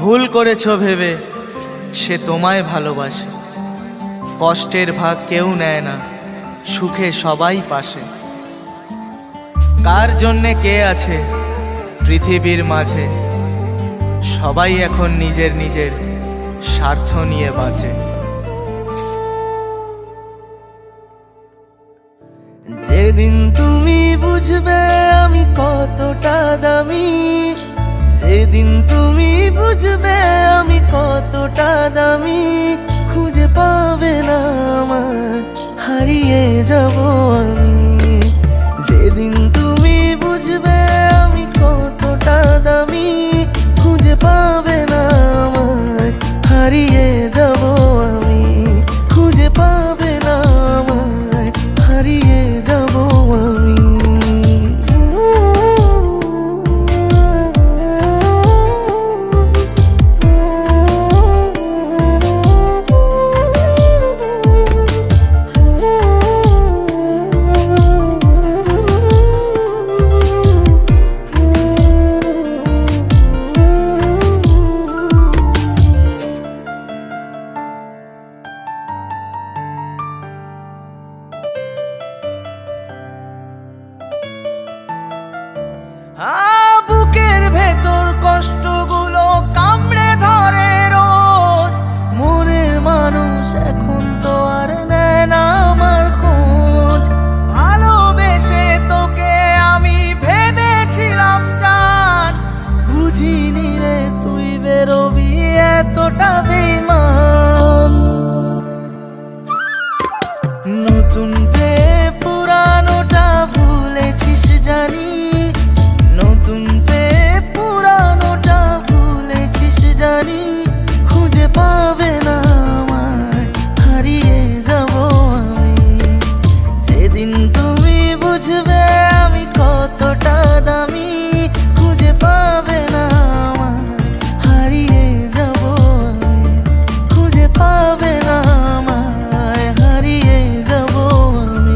ভুল করেছো ভেবে সে তোমায় ভালোবাসে। কষ্টের ভাগ কেউ নেয় না, সুখে সবাই পাশে। কার জন্যে কে আছে পৃথিবীর মাঝে, সবাই এখন নিজের নিজের স্বার্থ নিয়ে বাঁচে। যেদিন তুমি বুঝবে আমি কতটা দামি, যেদিন তুমি বুঝবে আমি কতটা দামি, খুঁজে পাবে না আমায়, হারিয়ে যাব আমি। যেদিন তুমি বুঝবে আমি কতটা দামি, খুঁজে পাবে না আমায়, হারিয়ে যাব আমি। খুঁজে পাবে না আমায়, হারিয়ে যাব আমি। বুকের ভেতর কষ্টগুলো কামড়ে ধরে রোজ, মনের মানুষ এখন তো আর নেয় না আমার খোঁজ। ভালোবেসে তোকে আমি ভেবেছিলাম জান, বুঝিনি রে তুই বেরোবি এতটা বেঈমান। নতুন পেয়ে পুরানোটা ভুলেছিস জানি, নতুন পেয়ে পুরানোটা ভুলেছিস জানি, খুঁজে পাবে না আমায়, হারিয়ে যাব আমি। যেদিন তুমি বুঝবে আমি কতটা দামি, খুঁজে পাবে না আমায়, হারিয়ে যাব আমি। খুঁজে পাবে না আমায়, হারিয়ে যাব আমি।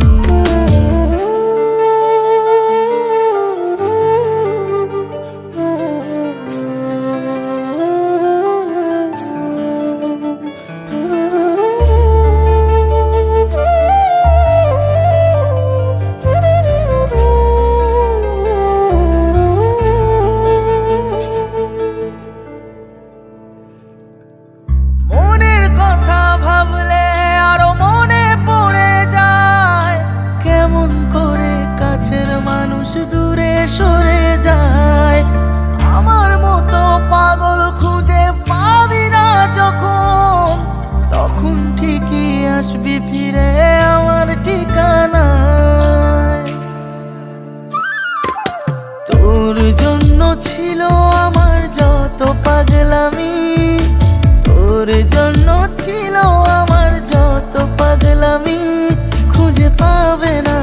মনের কথা ভাবলে আরো মনে পড়ে যায়, কেমন করে কাছের মানুষ দূরে সরে যায়। আমার মতো পাগল খুঁজে পাবি না যখন, তখন ঠিকই আসবি ফিরে আমার ঠিকানায়। তোর জন্য ছিল আমার যত পাগলামি, তোর জন্য ছিল আমার যত পাগলামি, খুঁজে পাবে না